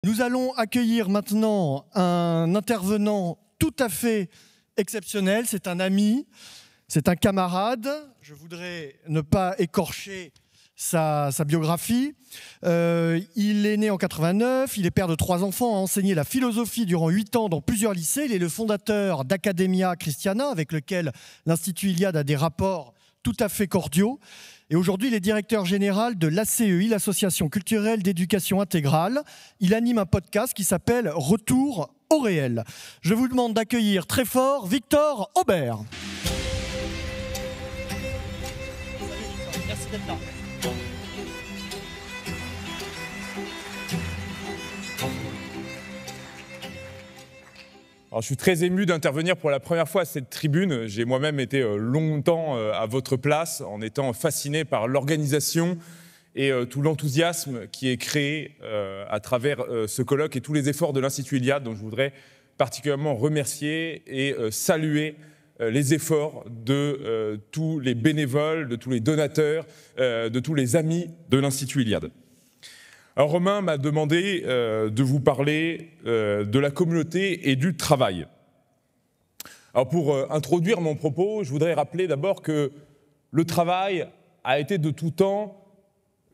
Nous allons accueillir maintenant un intervenant tout à fait exceptionnel. C'est un ami, c'est un camarade. Je voudrais ne pas écorcher sa biographie. Il est né en 89, il est père de 3 enfants, a enseigné la philosophie durant 8 ans dans plusieurs lycées. Il est le fondateur d'Academia Christiana, avec lequel l'Institut Iliade a des rapports tout à fait cordiaux. Et aujourd'hui, il est directeur général de l'ACEI, l'Association culturelle d'éducation intégrale. Il anime un podcast qui s'appelle Retour au réel. Je vous demande d'accueillir très fort Victor Aubert. Merci d'être là. Alors, je suis très ému d'intervenir pour la première fois à cette tribune. J'ai moi-même été longtemps à votre place en étant fasciné par l'organisation et tout l'enthousiasme qui est créé à travers ce colloque et tous les efforts de l'Institut Iliade, dont je voudrais particulièrement remercier et saluer les efforts de tous les bénévoles, de tous les donateurs, de tous les amis de l'Institut Iliade. Alors Romain m'a demandé de vous parler de la communauté et du travail. Alors pour introduire mon propos, je voudrais rappeler d'abord que le travail a été de tout temps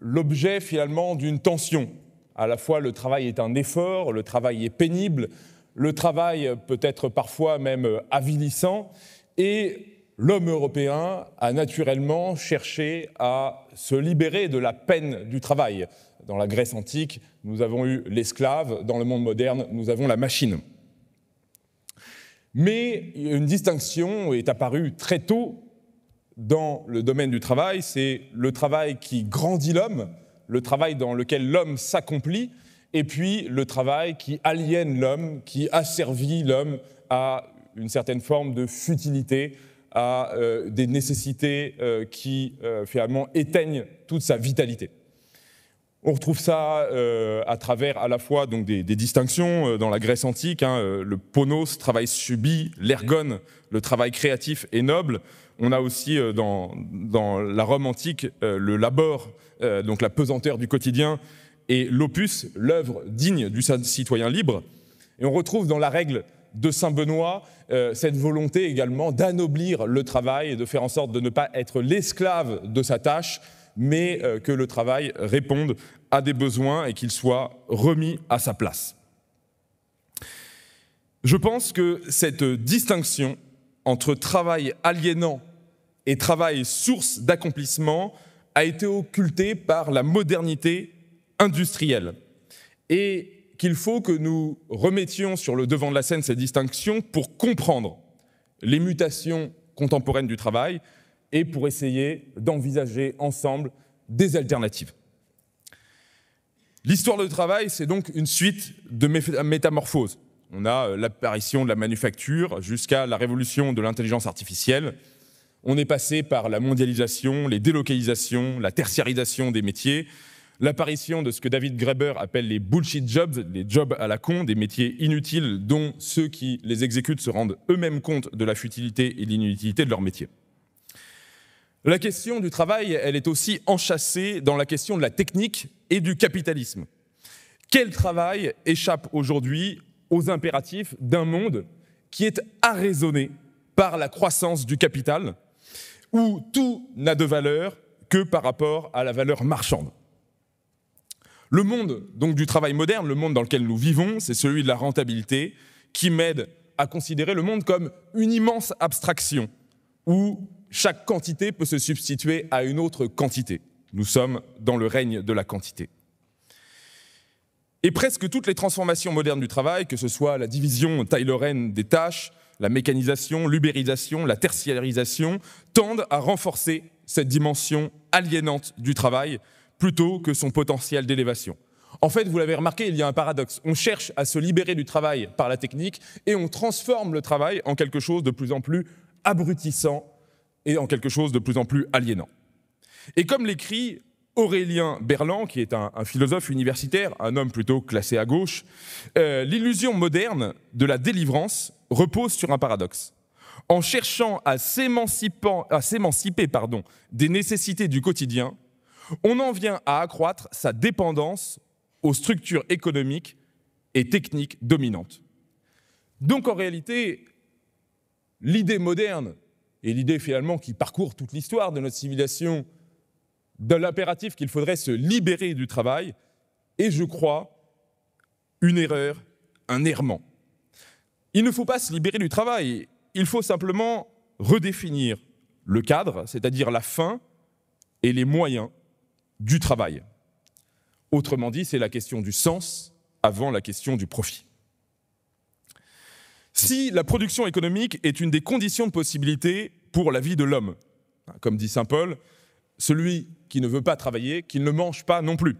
l'objet finalement d'une tension. À la fois le travail est un effort, le travail est pénible, le travail peut être parfois même avilissant, et l'homme européen a naturellement cherché à se libérer de la peine du travail. Dans la Grèce antique, nous avons eu l'esclave. Dans le monde moderne, nous avons la machine. Mais une distinction est apparue très tôt dans le domaine du travail. C'est le travail qui grandit l'homme, le travail dans lequel l'homme s'accomplit, et puis le travail qui aliène l'homme, qui asservit l'homme à une certaine forme de futilité, à des nécessités qui finalement éteignent toute sa vitalité. On retrouve ça à travers à la fois donc, des distinctions dans la Grèce antique, le ponos, travail subi, l'ergon, le travail créatif et noble. On a aussi dans la Rome antique le labor, donc la pesanteur du quotidien, et l'opus, l'œuvre digne du citoyen libre. Et on retrouve dans la règle de Saint Benoît cette volonté également d'anoblir le travail et de faire en sorte de ne pas être l'esclave de sa tâche, mais que le travail réponde à des besoins et qu'il soit remis à sa place. Je pense que cette distinction entre travail aliénant et travail source d'accomplissement a été occultée par la modernité industrielle et qu'il faut que nous remettions sur le devant de la scène cette distinction pour comprendre les mutations contemporaines du travail et pour essayer d'envisager ensemble des alternatives. L'histoire du travail, c'est donc une suite de métamorphoses. On a l'apparition de la manufacture jusqu'à la révolution de l'intelligence artificielle. On est passé par la mondialisation, les délocalisations, la tertiarisation des métiers, l'apparition de ce que David Graeber appelle les bullshit jobs, les jobs à la con, des métiers inutiles dont ceux qui les exécutent se rendent eux-mêmes compte de la futilité et de l'inutilité de leur métier. La question du travail, elle est aussi enchâssée dans la question de la technique et du capitalisme. Quel travail échappe aujourd'hui aux impératifs d'un monde qui est arraisonné par la croissance du capital, où tout n'a de valeur que par rapport à la valeur marchande? Le monde donc, du travail moderne, le monde dans lequel nous vivons, c'est celui de la rentabilité qui m'aide à considérer le monde comme une immense abstraction où chaque quantité peut se substituer à une autre quantité. Nous sommes dans le règne de la quantité. Et presque toutes les transformations modernes du travail, que ce soit la division taylorienne des tâches, la mécanisation, l'ubérisation, la tertiarisation, tendent à renforcer cette dimension aliénante du travail plutôt que son potentiel d'élévation. En fait, vous l'avez remarqué, il y a un paradoxe. On cherche à se libérer du travail par la technique et on transforme le travail en quelque chose de plus en plus abrutissant et en quelque chose de plus en plus aliénant. Et comme l'écrit Aurélien Berland, qui est un philosophe universitaire, un homme plutôt classé à gauche, l'illusion moderne de la délivrance repose sur un paradoxe. En cherchant à s'émanciper des nécessités du quotidien, on en vient à accroître sa dépendance aux structures économiques et technique dominante. Donc en réalité, l'idée moderne, et l'idée finalement qui parcourt toute l'histoire de notre civilisation, de l'impératif qu'il faudrait se libérer du travail, est, je crois, une erreur, un errement. Il ne faut pas se libérer du travail, il faut simplement redéfinir le cadre, c'est-à-dire la fin et les moyens du travail. Autrement dit, c'est la question du sens avant la question du profit. Si la production économique est une des conditions de possibilité pour la vie de l'homme, comme dit saint Paul, celui qui ne veut pas travailler, qu'il ne mange pas non plus,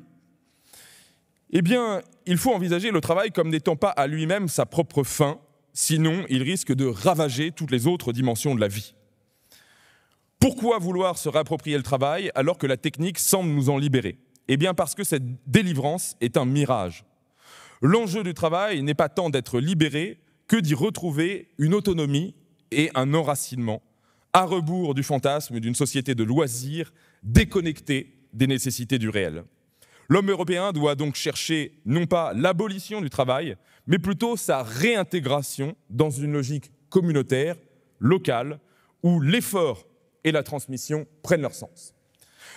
eh bien, il faut envisager le travail comme n'étant pas à lui-même sa propre fin, sinon il risque de ravager toutes les autres dimensions de la vie. Pourquoi vouloir se réapproprier le travail alors que la technique semble nous en libérer ? Eh bien parce que cette délivrance est un mirage. L'enjeu du travail n'est pas tant d'être libéré que d'y retrouver une autonomie et un enracinement, à rebours du fantasme d'une société de loisirs déconnectée des nécessités du réel. L'homme européen doit donc chercher non pas l'abolition du travail, mais plutôt sa réintégration dans une logique communautaire, locale, où l'effort et la transmission prennent leur sens.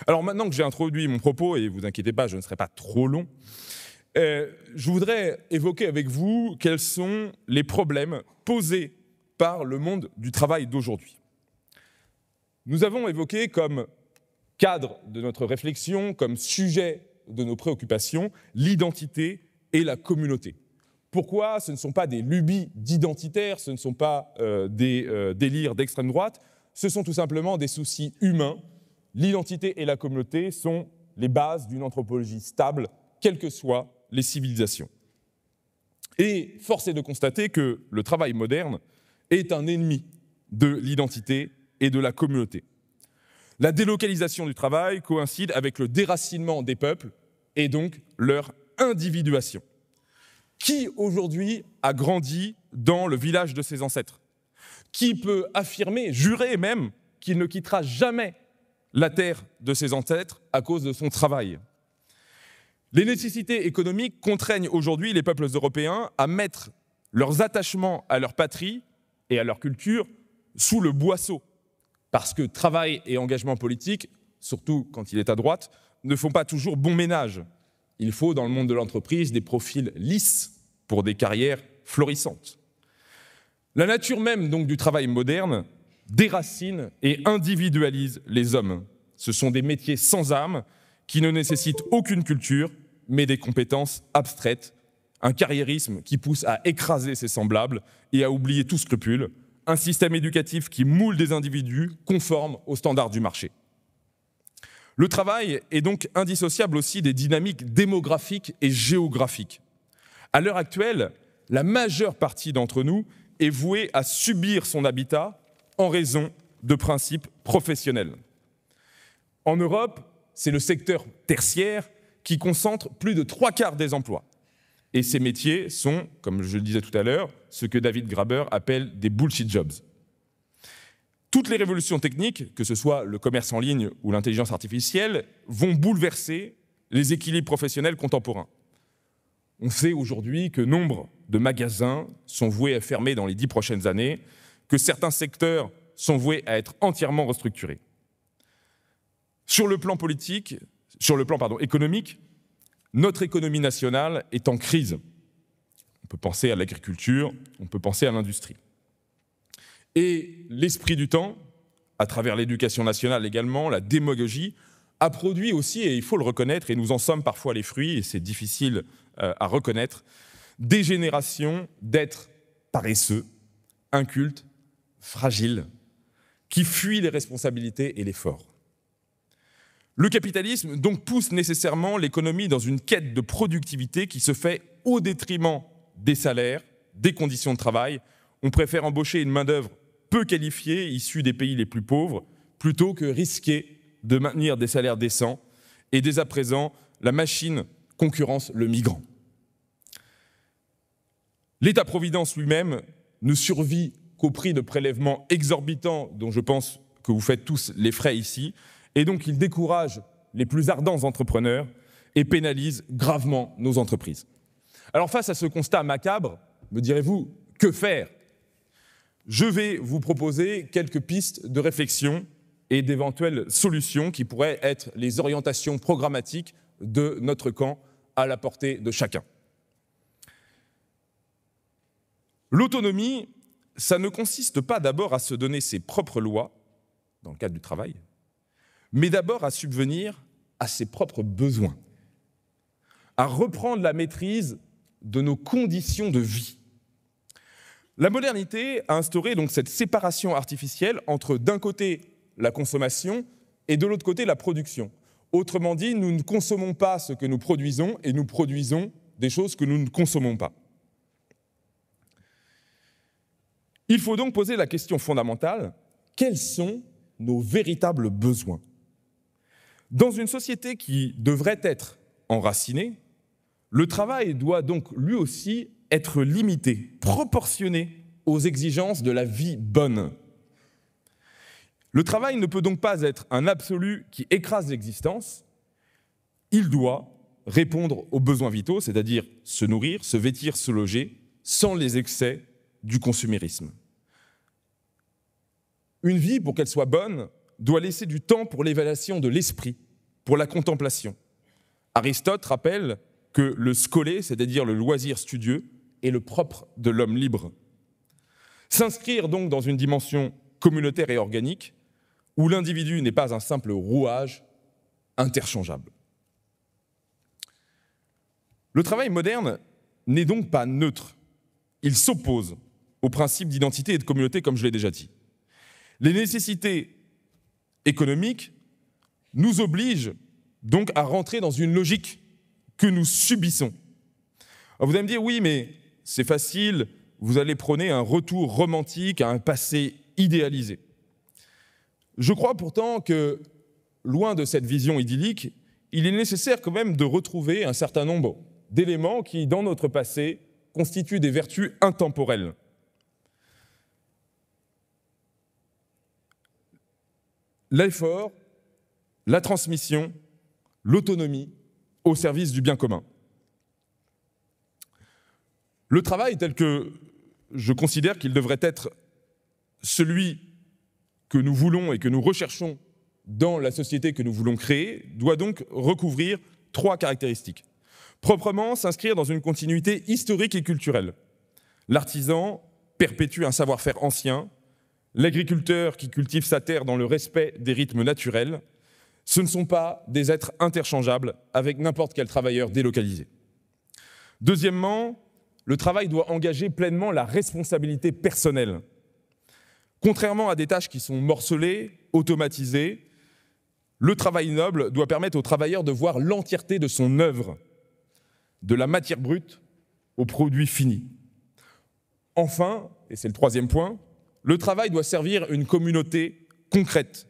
Alors maintenant que j'ai introduit mon propos, et vous inquiétez pas, je ne serai pas trop long, je voudrais évoquer avec vous quels sont les problèmes posés par le monde du travail d'aujourd'hui. Nous avons évoqué comme cadre de notre réflexion, comme sujet de nos préoccupations, l'identité et la communauté. Pourquoi ce ne sont pas des lubies d'identitaires, ce ne sont pas des délires d'extrême droite, ce sont tout simplement des soucis humains. L'identité et la communauté sont les bases d'une anthropologie stable, quelles que soient les civilisations. Et force est de constater que le travail moderne est un ennemi de l'identité et de la communauté. La délocalisation du travail coïncide avec le déracinement des peuples et donc leur individuation. Qui aujourd'hui a grandi dans le village de ses ancêtres ? Qui peut affirmer, jurer même, qu'il ne quittera jamais la terre de ses ancêtres à cause de son travail ? Les nécessités économiques contraignent aujourd'hui les peuples européens à mettre leurs attachements à leur patrie et à leur culture sous le boisseau. Parce que travail et engagement politique, surtout quand il est à droite, ne font pas toujours bon ménage. Il faut, dans le monde de l'entreprise, des profils lisses pour des carrières florissantes. La nature même donc du travail moderne déracine et individualise les hommes. Ce sont des métiers sans âme qui ne nécessitent aucune culture, mais des compétences abstraites, un carriérisme qui pousse à écraser ses semblables et à oublier tout scrupule, un système éducatif qui moule des individus conformes aux standards du marché. Le travail est donc indissociable aussi des dynamiques démographiques et géographiques. À l'heure actuelle, la majeure partie d'entre nous est vouée à subir son habitat en raison de principes professionnels. En Europe, c'est le secteur tertiaire qui concentre plus de 3/4 des emplois. Et ces métiers sont, comme je le disais tout à l'heure, ce que David Graeber appelle des bullshit jobs. Toutes les révolutions techniques, que ce soit le commerce en ligne ou l'intelligence artificielle, vont bouleverser les équilibres professionnels contemporains. On sait aujourd'hui que nombre de magasins sont voués à fermer dans les 10 prochaines années, que certains secteurs sont voués à être entièrement restructurés. Sur le plan économique, notre économie nationale est en crise. On peut penser à l'agriculture, on peut penser à l'industrie. Et l'esprit du temps, à travers l'éducation nationale également, la démagogie, a produit aussi, et il faut le reconnaître, et nous en sommes parfois les fruits, et c'est difficile à reconnaître, des générations d'êtres paresseux, incultes, fragiles, qui fuient les responsabilités et l'effort. Le capitalisme donc pousse nécessairement l'économie dans une quête de productivité qui se fait au détriment des salaires, des conditions de travail. On préfère embaucher une main-d'œuvre peu qualifiée, issue des pays les plus pauvres, plutôt que risquer de maintenir des salaires décents. Et dès à présent, la machine concurrence le migrant. L'État-providence lui-même ne survit qu'au prix de prélèvements exorbitants, dont je pense que vous faites tous les frais ici, et donc il décourage les plus ardents entrepreneurs et pénalise gravement nos entreprises. Alors face à ce constat macabre, me direz-vous, que faire? Je vais vous proposer quelques pistes de réflexion et d'éventuelles solutions qui pourraient être les orientations programmatiques de notre camp à la portée de chacun. L'autonomie, ça ne consiste pas d'abord à se donner ses propres lois, dans le cadre du travail, mais d'abord à subvenir à ses propres besoins, à reprendre la maîtrise de nos conditions de vie. La modernité a instauré donc cette séparation artificielle entre d'un côté la consommation et de l'autre côté la production. Autrement dit, nous ne consommons pas ce que nous produisons et nous produisons des choses que nous ne consommons pas. Il faut donc poser la question fondamentale, quels sont nos véritables besoins? Dans une société qui devrait être enracinée, le travail doit donc lui aussi être limité, proportionné aux exigences de la vie bonne. Le travail ne peut donc pas être un absolu qui écrase l'existence, il doit répondre aux besoins vitaux, c'est-à-dire se nourrir, se vêtir, se loger, sans les excès du consumérisme. Une vie, pour qu'elle soit bonne, doit laisser du temps pour l'évaluation de l'esprit, pour la contemplation. Aristote rappelle que le scolé, c'est-à-dire le loisir studieux, est le propre de l'homme libre. S'inscrire donc dans une dimension communautaire et organique, où l'individu n'est pas un simple rouage interchangeable. Le travail moderne n'est donc pas neutre. Il s'oppose aux principes d'identité et de communauté, comme je l'ai déjà dit. Les nécessités économiques nous obligent donc à rentrer dans une logique que nous subissons. Alors vous allez me dire, oui, mais c'est facile, vous allez prôner un retour romantique à un passé idéalisé. Je crois pourtant que, loin de cette vision idyllique, il est nécessaire quand même de retrouver un certain nombre d'éléments qui, dans notre passé, constituent des vertus intemporelles. L'effort, la transmission, l'autonomie au service du bien commun. Le travail tel que je considère qu'il devrait être celui que nous voulons et que nous recherchons dans la société que nous voulons créer doit donc recouvrir 3 caractéristiques. Proprement, s'inscrire dans une continuité historique et culturelle. L'artisan perpétue un savoir-faire ancien, l'agriculteur qui cultive sa terre dans le respect des rythmes naturels, ce ne sont pas des êtres interchangeables avec n'importe quel travailleur délocalisé. Deuxièmement, le travail doit engager pleinement la responsabilité personnelle. Contrairement à des tâches qui sont morcelées, automatisées, le travail noble doit permettre au travailleur de voir l'entièreté de son œuvre, de la matière brute au produit fini. Enfin, et c'est le 3e point, le travail doit servir une communauté concrète.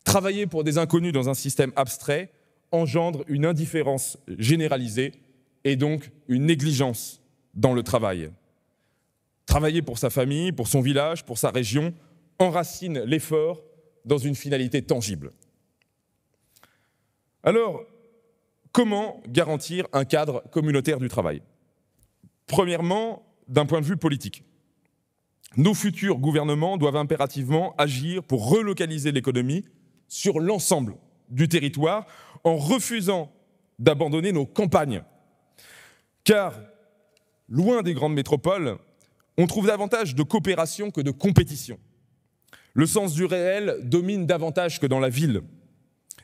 Travailler pour des inconnus dans un système abstrait engendre une indifférence généralisée et donc une négligence dans le travail. Travailler pour sa famille, pour son village, pour sa région, enracine l'effort dans une finalité tangible. Alors, comment garantir un cadre communautaire du travail? Premièrement, d'un point de vue politique. Nos futurs gouvernements doivent impérativement agir pour relocaliser l'économie sur l'ensemble du territoire en refusant d'abandonner nos campagnes. Car, loin des grandes métropoles, on trouve davantage de coopération que de compétition. Le sens du réel domine davantage que dans la ville.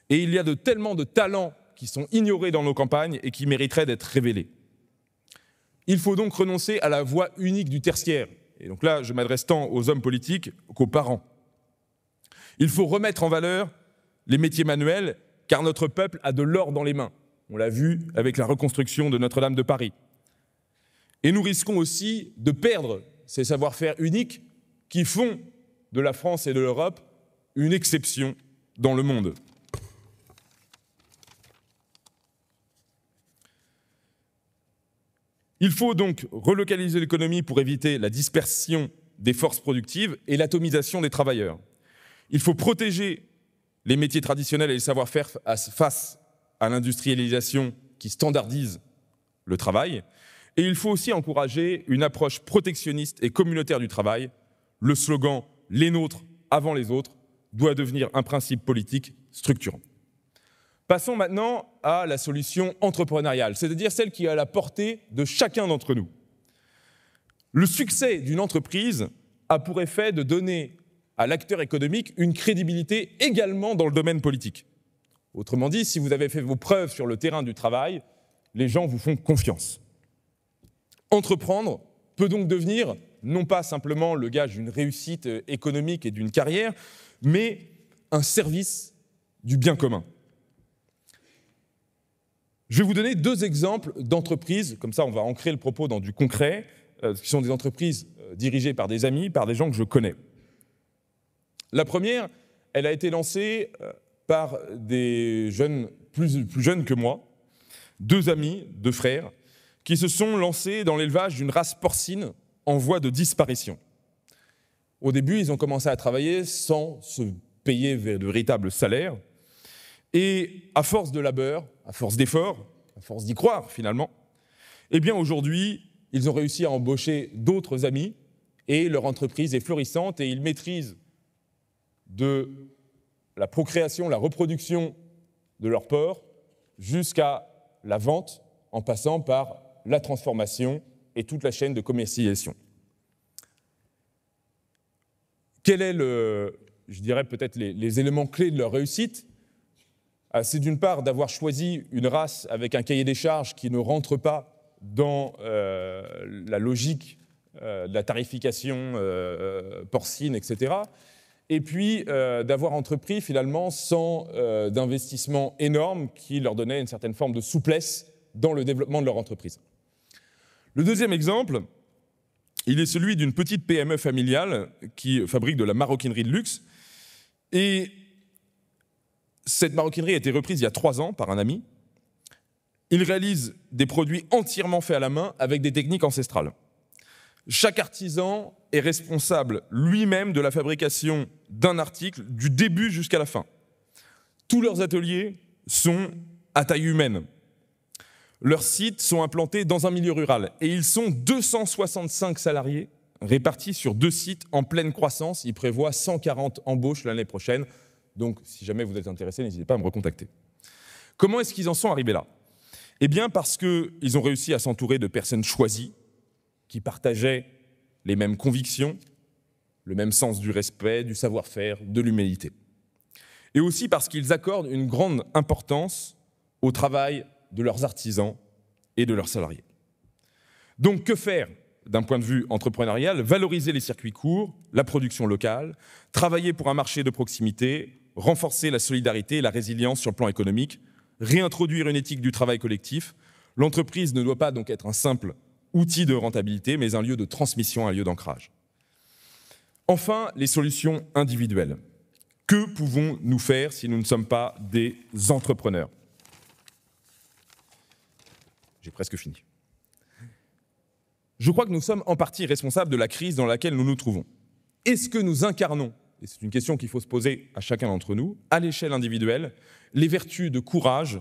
Et il y a tellement de talents qui sont ignorés dans nos campagnes et qui mériteraient d'être révélés. Il faut donc renoncer à la voie unique du tertiaire. Et donc là, je m'adresse tant aux hommes politiques qu'aux parents. Il faut remettre en valeur les métiers manuels, car notre peuple a de l'or dans les mains. On l'a vu avec la reconstruction de Notre-Dame de Paris. Et nous risquons aussi de perdre ces savoir-faire uniques qui font de la France et de l'Europe une exception dans le monde. Il faut donc relocaliser l'économie pour éviter la dispersion des forces productives et l'atomisation des travailleurs. Il faut protéger les métiers traditionnels et les savoir-faire face à l'industrialisation qui standardise le travail. Et il faut aussi encourager une approche protectionniste et communautaire du travail. Le slogan « les nôtres avant les autres » doit devenir un principe politique structurant. Passons maintenant à la solution entrepreneuriale, c'est-à-dire celle qui est à la portée de chacun d'entre nous. Le succès d'une entreprise a pour effet de donner à l'acteur économique une crédibilité également dans le domaine politique. Autrement dit, si vous avez fait vos preuves sur le terrain du travail, les gens vous font confiance. Entreprendre peut donc devenir non pas simplement le gage d'une réussite économique et d'une carrière, mais un service du bien commun. Je vais vous donner 2 exemples d'entreprises, comme ça on va ancrer le propos dans du concret, qui sont des entreprises dirigées par des amis, par des gens que je connais. La première, elle a été lancée par des jeunes plus jeunes que moi, 2 amis, 2 frères, qui se sont lancés dans l'élevage d'une race porcine en voie de disparition. Au début, ils ont commencé à travailler sans se payer de véritables salaires. Et à force de labeur, à force d'efforts, à force d'y croire finalement, eh bien aujourd'hui, ils ont réussi à embaucher d'autres amis et leur entreprise est florissante et ils maîtrisent de la procréation, la reproduction de leur porc jusqu'à la vente en passant par la transformation et toute la chaîne de commercialisation. Quel est je dirais peut-être les éléments clés de leur réussite? C'est d'une part d'avoir choisi une race avec un cahier des charges qui ne rentre pas dans la logique de la tarification porcine, etc. Et puis d'avoir entrepris finalement sans d'investissement énorme qui leur donnait une certaine forme de souplesse dans le développement de leur entreprise. Le deuxième exemple, il est celui d'une petite PME familiale qui fabrique de la maroquinerie de luxe. Et cette maroquinerie a été reprise il y a 3 ans par un ami. Il réalise des produits entièrement faits à la main avec des techniques ancestrales. Chaque artisan est responsable lui-même de la fabrication d'un article du début jusqu'à la fin. Tous leurs ateliers sont à taille humaine. Leurs sites sont implantés dans un milieu rural et ils sont 265 salariés répartis sur 2 sites en pleine croissance. Ils prévoient 140 embauches l'année prochaine. Donc, si jamais vous êtes intéressé, n'hésitez pas à me recontacter. Comment est-ce qu'ils en sont arrivés là? Eh bien, parce qu'ils ont réussi à s'entourer de personnes choisies, qui partageaient les mêmes convictions, le même sens du respect, du savoir-faire, de l'humilité. Et aussi parce qu'ils accordent une grande importance au travail de leurs artisans et de leurs salariés. Donc, que faire d'un point de vue entrepreneurial? Valoriser les circuits courts, la production locale, travailler pour un marché de proximité, renforcer la solidarité et la résilience sur le plan économique, réintroduire une éthique du travail collectif. L'entreprise ne doit pas donc être un simple outil de rentabilité, mais un lieu de transmission, un lieu d'ancrage. Enfin, les solutions individuelles. Que pouvons-nous faire si nous ne sommes pas des entrepreneurs? J'ai presque fini. Je crois que nous sommes en partie responsables de la crise dans laquelle nous nous trouvons. Est-ce que nous incarnons, et c'est une question qu'il faut se poser à chacun d'entre nous, à l'échelle individuelle, les vertus de courage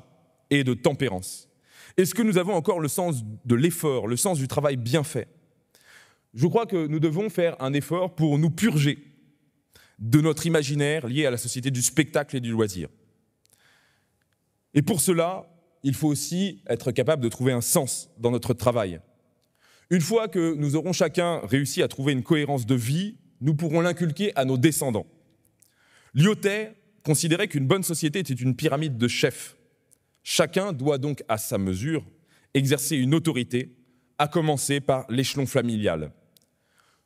et de tempérance? Est-ce que nous avons encore le sens de l'effort, le sens du travail bien fait? Je crois que nous devons faire un effort pour nous purger de notre imaginaire lié à la société du spectacle et du loisir. Et pour cela, il faut aussi être capable de trouver un sens dans notre travail. Une fois que nous aurons chacun réussi à trouver une cohérence de vie, nous pourrons l'inculquer à nos descendants. Lyotet considérait qu'une bonne société était une pyramide de chefs. Chacun doit donc, à sa mesure, exercer une autorité, à commencer par l'échelon familial.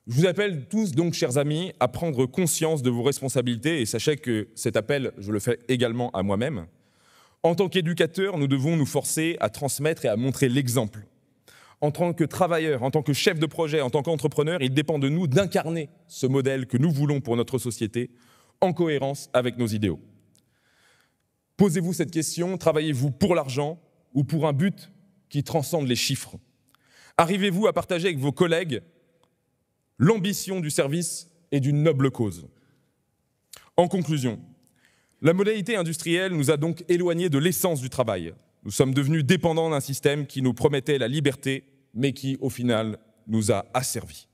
Je vous appelle tous donc, chers amis, à prendre conscience de vos responsabilités et sachez que cet appel, je le fais également à moi-même. En tant qu'éducateurs, nous devons nous forcer à transmettre et à montrer l'exemple. En tant que travailleurs, en tant que chef de projet, en tant qu'entrepreneur, il dépend de nous d'incarner ce modèle que nous voulons pour notre société en cohérence avec nos idéaux. Posez-vous cette question, travaillez-vous pour l'argent ou pour un but qui transcende les chiffres? Arrivez-vous à partager avec vos collègues l'ambition du service et d'une noble cause? En conclusion, la modernité industrielle nous a donc éloignés de l'essence du travail. Nous sommes devenus dépendants d'un système qui nous promettait la liberté mais qui, au final, nous a asservis.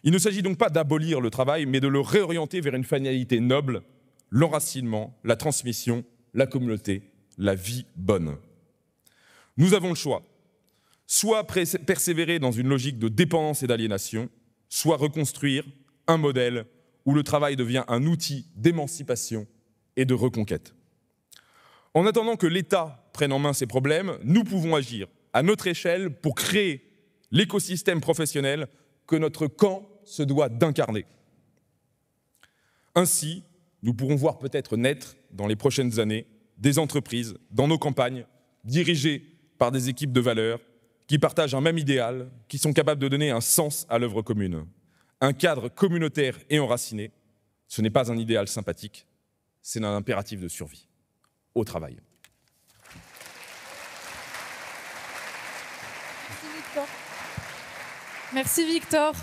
Il ne s'agit donc pas d'abolir le travail, mais de le réorienter vers une finalité noble, l'enracinement, la transmission, la communauté, la vie bonne. Nous avons le choix, soit persévérer dans une logique de dépendance et d'aliénation, soit reconstruire un modèle où le travail devient un outil d'émancipation et de reconquête. En attendant que l'État prenne en main ces problèmes, nous pouvons agir à notre échelle pour créer l'écosystème professionnel que notre camp se doit d'incarner. Ainsi, nous pourrons voir peut-être naître, dans les prochaines années, des entreprises dans nos campagnes, dirigées par des équipes de valeurs, qui partagent un même idéal, qui sont capables de donner un sens à l'œuvre commune. Un cadre communautaire et enraciné, ce n'est pas un idéal sympathique, c'est un impératif de survie. Au travail. Merci Victor. Merci Victor.